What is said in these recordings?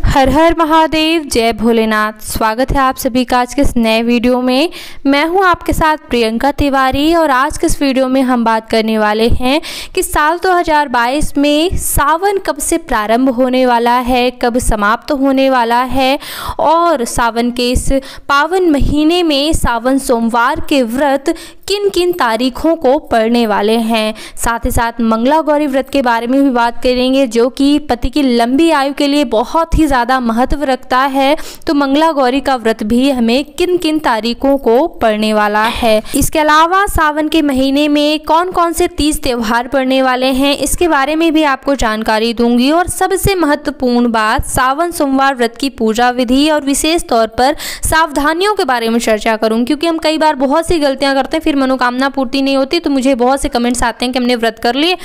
हर हर महादेव, जय भोलेनाथ। स्वागत है आप सभी का आज के इस नए वीडियो में। मैं हूं आपके साथ प्रियंका तिवारी और आज के इस वीडियो में हम बात करने वाले हैं कि साल 2022 में सावन कब से प्रारंभ होने वाला है, कब समाप्त होने वाला है और सावन के इस पावन महीने में सावन सोमवार के व्रत किन किन तारीखों को पड़ने वाले हैं। साथ ही साथ मंगला गौरी व्रत के बारे में भी बात करेंगे, जो कि पति की लंबी आयु के लिए बहुत ही ज़्यादा महत्व रखता है। तो मंगला गौरी का व्रत भी हमें किन किन तारीखों को पड़ने वाला है। इसके अलावा सावन के महीने में कौन कौन से तीज त्योहार पड़ने वाले हैं, इसके बारे में भी आपको जानकारी दूंगी। और सबसे महत्वपूर्ण बात, सावन सोमवार व्रत की पूजा विधि और विशेष तौर पर सावधानियों के बारे में चर्चा करूँ, क्योंकि हम कई बार बहुत सी गलतियाँ करते हैं, फिर मनोकामना पूर्ति नहीं होती। तो मुझे बहुत से कमेंट्स आते हैं कि हमने व्रत कर लिए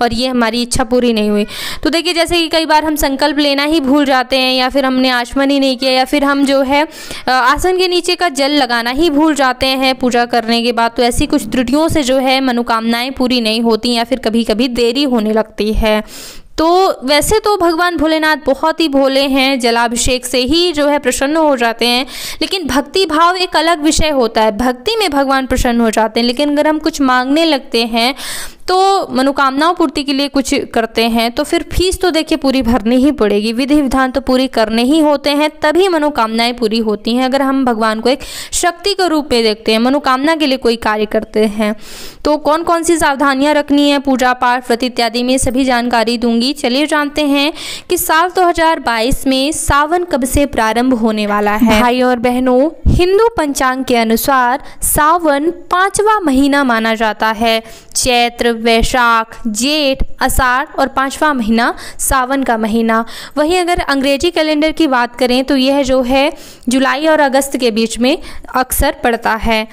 और ये हमारी इच्छा पूरी नहीं हुई। तो देखिए, जैसे कि कई बार हम संकल्प लेना ही भूल जाते हैं, या फिर हमने आचमन ही नहीं किया, या फिर हम जो है आसन के नीचे का जल लगाना ही भूल जाते हैं पूजा करने के बाद। तो ऐसी कुछ त्रुटियों से जो है मनोकामनाएं पूरी नहीं होती, या फिर कभी कभी देरी होने लगती है। तो वैसे तो भगवान भोलेनाथ बहुत ही भोले हैं, जलाभिषेक से ही जो है प्रसन्न हो जाते हैं, लेकिन भक्ति भाव एक अलग विषय होता है। भक्ति में भगवान प्रसन्न हो जाते हैं, लेकिन अगर हम कुछ मांगने लगते हैं तो मनोकामनाओं पूर्ति के लिए कुछ करते हैं तो फिर फीस तो देखिए पूरी भरनी ही पड़ेगी, विधि विधान तो पूरी करने ही होते हैं, तभी मनोकामनाएं पूरी होती हैं। अगर हम भगवान को एक शक्ति के रूप में देखते हैं, मनोकामना के लिए कोई कार्य करते हैं, तो कौन कौन सी सावधानियां रखनी है, पूजा पाठ व्रत इत्यादि में सभी जानकारी दूंगी। चलिए जानते हैं कि साल 2022 में सावन कब से प्रारंभ होने वाला है। भाई और बहनों, हिंदू पंचांग के अनुसार सावन 5वां महीना माना जाता है। चैत्र, वैशाख, जेठ, आषाढ़ और 5वां महीना सावन का महीना। वहीं अगर अंग्रेजी कैलेंडर की बात करें तो यह जो है जुलाई और अगस्त के बीच में अक्सर पड़ता है।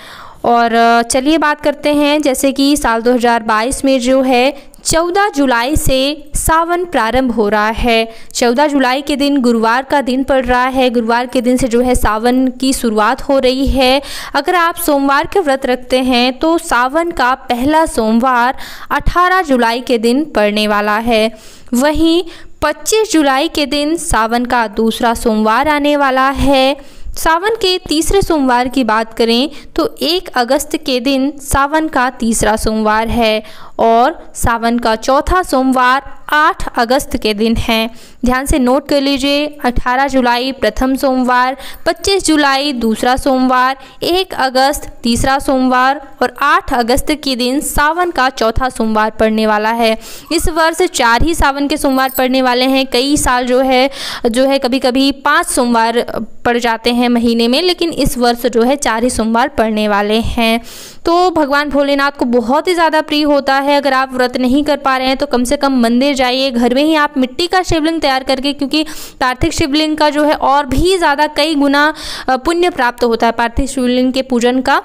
और चलिए बात करते हैं, जैसे कि साल 2022 में जो है 14 जुलाई से सावन प्रारंभ हो रहा है। 14 जुलाई के दिन गुरुवार का दिन पड़ रहा है। गुरुवार के दिन से जो है सावन की शुरुआत हो रही है। अगर आप सोमवार के व्रत रखते हैं तो सावन का पहला सोमवार 18 जुलाई के दिन पड़ने वाला है। वहीं 25 जुलाई के दिन सावन का दूसरा सोमवार आने वाला है। सावन के तीसरे सोमवार की बात करें तो 1 अगस्त के दिन सावन का तीसरा सोमवार है और सावन का चौथा सोमवार 8 अगस्त के दिन है। ध्यान से नोट कर लीजिए, 18 जुलाई प्रथम सोमवार, 25 जुलाई दूसरा सोमवार, 1 अगस्त तीसरा सोमवार और 8 अगस्त के दिन सावन का चौथा सोमवार पड़ने वाला है। इस वर्ष 4 ही सावन के सोमवार पड़ने वाले हैं। कई साल जो है कभी कभी 5 सोमवार पड़ जाते हैं महीने में, लेकिन इस वर्ष जो है 4 ही सोमवार पड़ने वाले हैं। तो भगवान भोलेनाथ को बहुत ही ज़्यादा प्रिय होता है। अगर आप व्रत नहीं कर पा रहे हैं तो कम से कम मंदिर जाइए, घर में ही आप मिट्टी का शिवलिंग तैयार करके, क्योंकि पार्थिव शिवलिंग का जो है और भी ज़्यादा कई गुना पुण्य प्राप्त होता है पार्थिव शिवलिंग के पूजन का।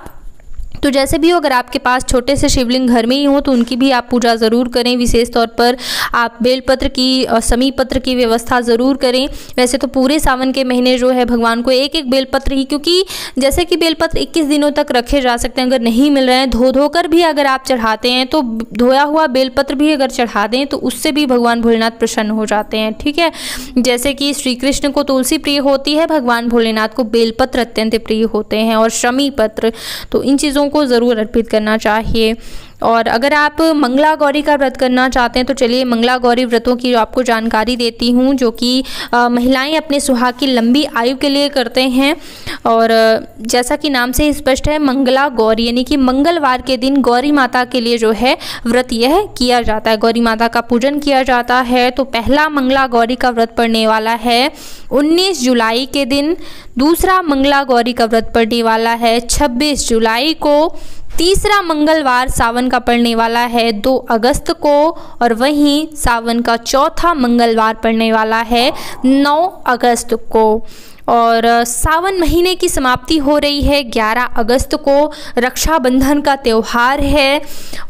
तो जैसे भी हो, अगर आपके पास छोटे से शिवलिंग घर में ही हो तो उनकी भी आप पूजा ज़रूर करें। विशेष तौर पर आप बेलपत्र की, समी पत्र की व्यवस्था ज़रूर करें। वैसे तो पूरे सावन के महीने जो है भगवान को एक एक बेलपत्र ही, क्योंकि जैसे कि बेलपत्र 21 दिनों तक रखे जा सकते हैं। अगर नहीं मिल रहे हैं, धो कर भी अगर आप चढ़ाते हैं तो धोया हुआ बेलपत्र भी अगर चढ़ा दें तो उससे भी भगवान भोलेनाथ प्रसन्न हो जाते हैं। ठीक है, जैसे कि श्री कृष्ण को तुलसी प्रिय होती है, भगवान भोलेनाथ को बेलपत्र अत्यंत प्रिय होते हैं और शमी पत्र। तो इन चीज़ों को ज़रूर अर्पित करना चाहिए। और अगर आप मंगला गौरी का व्रत करना चाहते हैं तो चलिए मंगला गौरी व्रतों की आपको जानकारी देती हूँ, जो कि महिलाएं अपने सुहाग की लंबी आयु के लिए करते हैं। और जैसा कि नाम से स्पष्ट है, मंगला गौरी यानी कि मंगलवार के दिन गौरी माता के लिए जो है व्रत यह किया जाता है, गौरी माता का पूजन किया जाता है। तो पहला मंगला गौरी का व्रत पड़ने वाला है 19 जुलाई के दिन। दूसरा मंगला गौरी का व्रत पड़ने वाला है 26 जुलाई को। तीसरा मंगलवार सावन का पड़ने वाला है 2 अगस्त को। और वहीं सावन का चौथा मंगलवार पड़ने वाला है 9 अगस्त को। और सावन महीने की समाप्ति हो रही है 11 अगस्त को। रक्षाबंधन का त्यौहार है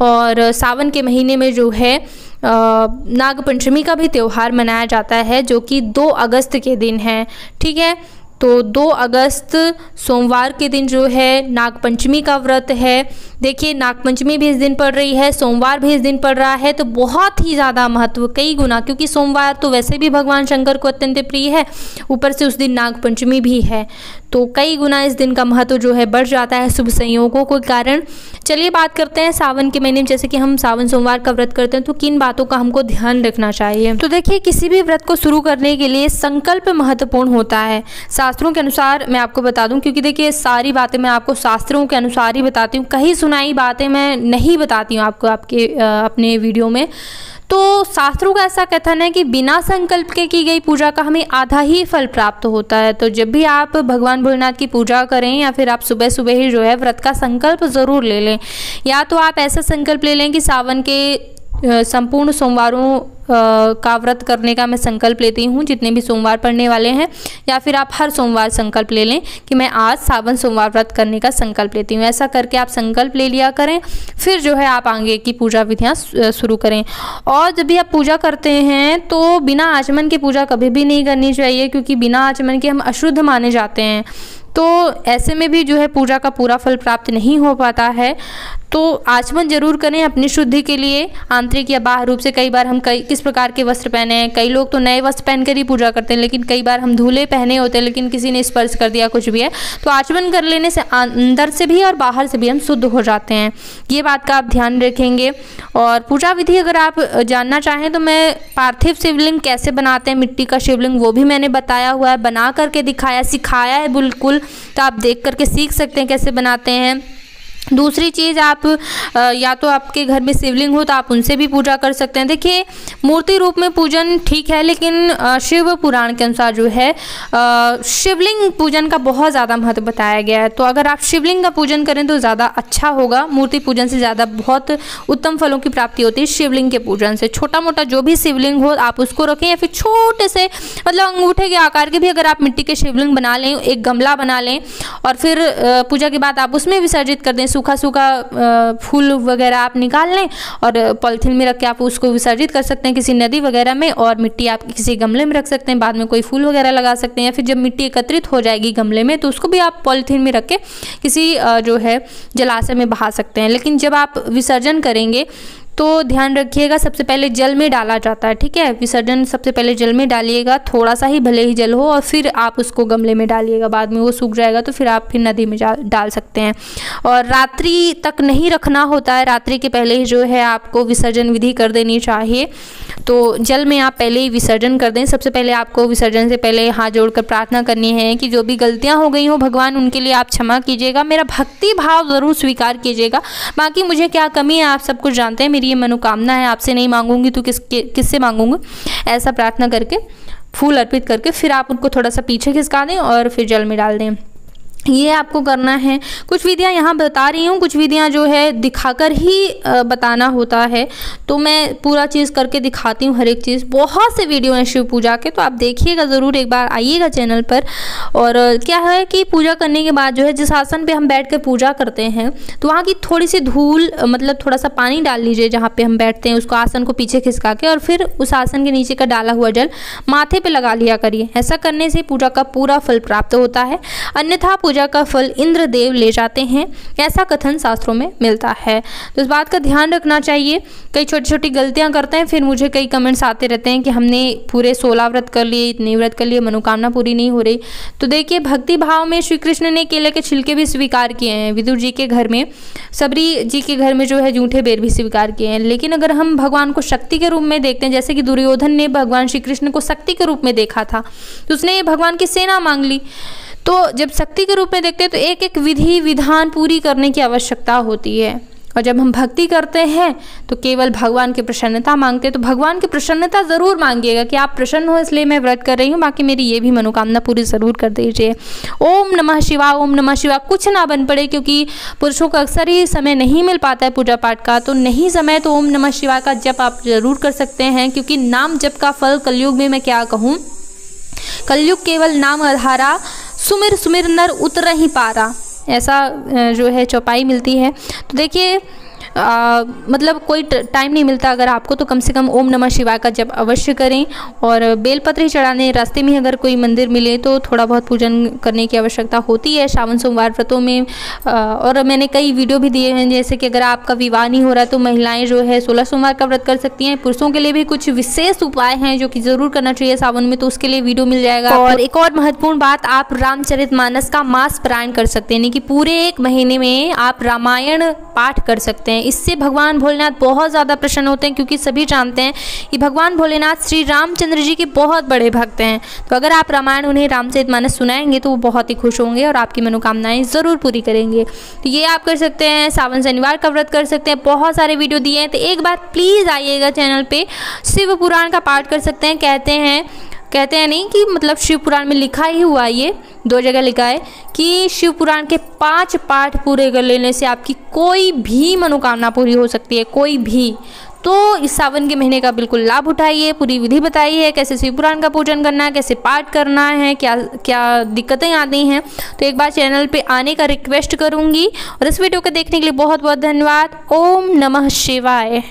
और सावन के महीने में जो है नाग पंचमी का भी त्यौहार मनाया जाता है, जो कि 2 अगस्त के दिन है। ठीक है, तो 2 अगस्त सोमवार के दिन जो है नागपंचमी का व्रत है। देखिए नागपंचमी भी इस दिन पड़ रही है, सोमवार भी इस दिन पड़ रहा है, तो बहुत ही ज़्यादा महत्व कई गुना, क्योंकि सोमवार तो वैसे भी भगवान शंकर को अत्यंत प्रिय है, ऊपर से उस दिन नागपंचमी भी है, तो कई गुना इस दिन का महत्व जो है बढ़ जाता है शुभ संयोगों के कारण। चलिए बात करते हैं सावन के महीने में, जैसे कि हम सावन सोमवार का व्रत करते हैं तो किन बातों का हमको ध्यान रखना चाहिए। तो देखिए किसी भी व्रत को शुरू करने के लिए संकल्प महत्वपूर्ण होता है शास्त्रों के अनुसार। मैं आपको बता दूं, क्योंकि देखिए सारी बातें मैं आपको शास्त्रों के अनुसार ही बताती हूँ, कहीं सुनाई बातें मैं नहीं बताती हूँ आपको आपके अपने वीडियो में। तो शास्त्रों का ऐसा कथन है कि बिना संकल्प के की गई पूजा का हमें आधा ही फल प्राप्त होता है। तो जब भी आप भगवान भोलेनाथ की पूजा करें या फिर आप सुबह सुबह ही जो है व्रत का संकल्प ज़रूर ले लें। या तो आप ऐसा संकल्प ले लें कि सावन के संपूर्ण सोमवारों का व्रत करने का मैं संकल्प लेती हूँ, जितने भी सोमवार पड़ने वाले हैं, या फिर आप हर सोमवार संकल्प ले लें कि मैं आज सावन सोमवार व्रत करने का संकल्प लेती हूँ। ऐसा करके आप संकल्प ले लिया करें, फिर जो है आप आगे की पूजा विधियाँ शुरू करें। और जब भी आप पूजा करते हैं तो बिना आचमन की पूजा कभी भी नहीं करनी चाहिए, क्योंकि बिना आचमन के हम अशुद्ध माने जाते हैं। तो ऐसे में भी जो है पूजा का पूरा फल प्राप्त नहीं हो पाता है। तो आचमन जरूर करें अपनी शुद्धि के लिए, आंतरिक या बाह्य रूप से। कई बार हम किस प्रकार के वस्त्र पहने हैं, कई लोग तो नए वस्त्र पहनकर ही पूजा करते हैं, लेकिन कई बार हम धुले पहने होते हैं लेकिन किसी ने स्पर्श कर दिया, कुछ भी है, तो आचमन कर लेने से अंदर से भी और बाहर से भी हम शुद्ध हो जाते हैं। ये बात का आप ध्यान रखेंगे। और पूजा विधि अगर आप जानना चाहें तो मैं पार्थिव शिवलिंग कैसे बनाते हैं, मिट्टी का शिवलिंग, वो भी मैंने बताया हुआ है, बना करके दिखाया, सिखाया है बिल्कुल, तो आप देख करके सीख सकते हैं कैसे बनाते हैं। दूसरी चीज़, आप या तो आपके घर में शिवलिंग हो तो आप उनसे भी पूजा कर सकते हैं। देखिए मूर्ति रूप में पूजन ठीक है, लेकिन शिव पुराण के अनुसार जो है शिवलिंग पूजन का बहुत ज़्यादा महत्व बताया गया है। तो अगर आप शिवलिंग का पूजन करें तो ज़्यादा अच्छा होगा। मूर्ति पूजन से ज़्यादा बहुत उत्तम फलों की प्राप्ति होती है शिवलिंग के पूजन से। छोटा मोटा जो भी शिवलिंग हो आप उसको रखें, या फिर छोटे से मतलब अंगूठे के आकार के भी अगर आप मिट्टी के शिवलिंग बना लें, एक गमला बना लें, और फिर पूजा के बाद आप उसमें विसर्जित कर दें। सूखा सूखा फूल वगैरह आप निकाल लें और पॉलीथीन में रख के आप उसको विसर्जित कर सकते हैं किसी नदी वगैरह में, और मिट्टी आप किसी गमले में रख सकते हैं, बाद में कोई फूल वगैरह लगा सकते हैं। या फिर जब मिट्टी एकत्रित हो जाएगी गमले में तो उसको भी आप पॉलीथीन में रख के किसी जो है जलाशय में बहा सकते हैं। लेकिन जब आप विसर्जन करेंगे तो ध्यान रखिएगा, सबसे पहले जल में डाला जाता है, ठीक है। विसर्जन सबसे पहले जल में डालिएगा, थोड़ा सा ही भले ही जल हो, और फिर आप उसको गमले में डालिएगा। बाद में वो सूख जाएगा तो फिर आप फिर नदी में डाल सकते हैं। और रात्रि तक नहीं रखना होता है, रात्रि के पहले ही जो है आपको विसर्जन विधि कर देनी चाहिए। तो जल में आप पहले ही विसर्जन कर दें। सबसे पहले आपको विसर्जन से पहले हाथ जोड़कर प्रार्थना करनी है कि जो भी गलतियाँ हो गई हो भगवान उनके लिए आप क्षमा कीजिएगा, मेरा भक्ति भाव ज़रूर स्वीकार कीजिएगा, बाकी मुझे क्या कमी है आप सब कुछ जानते हैं, ये मनोकामना है, आपसे नहीं मांगूंगी तो किससे मांगूंगी। ऐसा प्रार्थना करके फूल अर्पित करके फिर आप उनको थोड़ा सा पीछे खिसका दें और फिर जल में डाल दें। ये आपको करना है। कुछ विधियाँ यहाँ बता रही हूँ, कुछ विधियाँ जो है दिखाकर ही बताना होता है, तो मैं पूरा चीज़ करके दिखाती हूँ हर एक चीज़। बहुत से वीडियो हैं शिव पूजा के, तो आप देखिएगा ज़रूर, एक बार आइएगा चैनल पर। और क्या है कि पूजा करने के बाद जो है जिस आसन पे हम बैठ कर पूजा करते हैं तो वहाँ की थोड़ी सी धूल, मतलब थोड़ा सा पानी डाल लीजिए जहाँ पर हम बैठते हैं, उसको आसन को पीछे खिसका के, और फिर उस आसन के नीचे का डाला हुआ जल माथे पर लगा लिया करिए। ऐसा करने से पूजा का पूरा फल प्राप्त होता है, अन्यथा पूजा का फल इंद्र देव ले जाते हैं, ऐसा कथन शास्त्रों में मिलता है। तो इस बात का ध्यान रखना चाहिए। कई छोटी छोटी गलतियां करते हैं, फिर मुझे कई कमेंट्स आते रहते हैं कि हमने पूरे 16 व्रत कर लिए, इतने व्रत कर लिए, मनोकामना पूरी नहीं हो रही। तो देखिए भक्ति भाव में श्री कृष्ण ने केले के छिलके भी स्वीकार किए हैं, विदुर जी के घर में, सबरी जी के घर में जो है जूठे बेर भी स्वीकार किए हैं। लेकिन अगर हम भगवान को शक्ति के रूप में देखते हैं, जैसे कि दुर्योधन ने भगवान श्री कृष्ण को शक्ति के रूप में देखा था, तो उसने भगवान की सेना मांग ली। तो जब शक्ति के रूप में देखते हैं तो एक एक विधि विधान पूरी करने की आवश्यकता होती है, और जब हम भक्ति करते हैं तो केवल भगवान की प्रसन्नता मांगते हैं। तो भगवान की प्रसन्नता ज़रूर मांगिएगा कि आप प्रसन्न हो इसलिए मैं व्रत कर रही हूँ, बाकी मेरी ये भी मनोकामना पूरी ज़रूर कर दीजिए। ओम नमः शिवाय, ओम नमः शिवाय कुछ ना बन पड़े, क्योंकि पुरुषों को अक्सर ही समय नहीं मिल पाता है पूजा पाठ का, तो नहीं समय तो ओम नमः शिवाय का जप आप ज़रूर कर सकते हैं, क्योंकि नाम जप का फल कलयुग में मैं क्या कहूँ, कलयुग केवल नाम आधारा, सुमिर सुमिर नर उतर ही पारा, ऐसा जो है चौपाई मिलती है। तो देखिए मतलब कोई टाइम नहीं मिलता अगर आपको, तो कम से कम ओम नमः शिवाय का जप अवश्य करें। और बेलपत्र ही चढ़ाने, रास्ते में अगर कोई मंदिर मिले तो थोड़ा बहुत पूजन करने की आवश्यकता होती है श्रावण सोमवार व्रतों में। और मैंने कई वीडियो भी दिए हैं, जैसे कि अगर आपका विवाह नहीं हो रहा है तो महिलाएं जो है 16 सोमवार का व्रत कर सकती हैं। पुरुषों के लिए भी कुछ विशेष उपाय हैं जो कि जरूर करना चाहिए सावन में, तो उसके लिए वीडियो मिल जाएगा। और एक और महत्वपूर्ण बात, आप रामचरितमानस का मास पारायण कर सकते हैं, यानी कि पूरे 1 महीने में आप रामायण पाठ कर सकते हैं। इससे भगवान भोलेनाथ बहुत ज़्यादा प्रसन्न होते हैं, क्योंकि सभी जानते हैं कि भगवान भोलेनाथ श्री रामचंद्र जी के बहुत बड़े भक्त हैं। तो अगर आप रामायण उन्हें रामचरितमानस सुनाएंगे तो वो बहुत ही खुश होंगे और आपकी मनोकामनाएं ज़रूर पूरी करेंगे। तो ये आप कर सकते हैं, सावन शनिवार का व्रत कर सकते हैं। बहुत सारे वीडियो दिए हैं, तो एक बार प्लीज़ आइएगा चैनल पे। शिव पुराण का पाठ कर सकते हैं। कहते हैं नहीं कि मतलब शिव पुराण में लिखा ही हुआ, ये 2 जगह लिखा है कि शिव पुराण के 5 पाठ पूरे कर लेने से आपकी कोई भी मनोकामना पूरी हो सकती है, कोई भी। तो इस सावन के महीने का बिल्कुल लाभ उठाइए। पूरी विधि बताई है, कैसे शिव पुराण का पूजन करना है, कैसे पाठ करना है, क्या क्या दिक्कतें आती हैं। तो एक बार चैनल पे आने का रिक्वेस्ट करूँगी। और इस वीडियो को देखने के लिए बहुत बहुत धन्यवाद। ओम नमः शिवाय।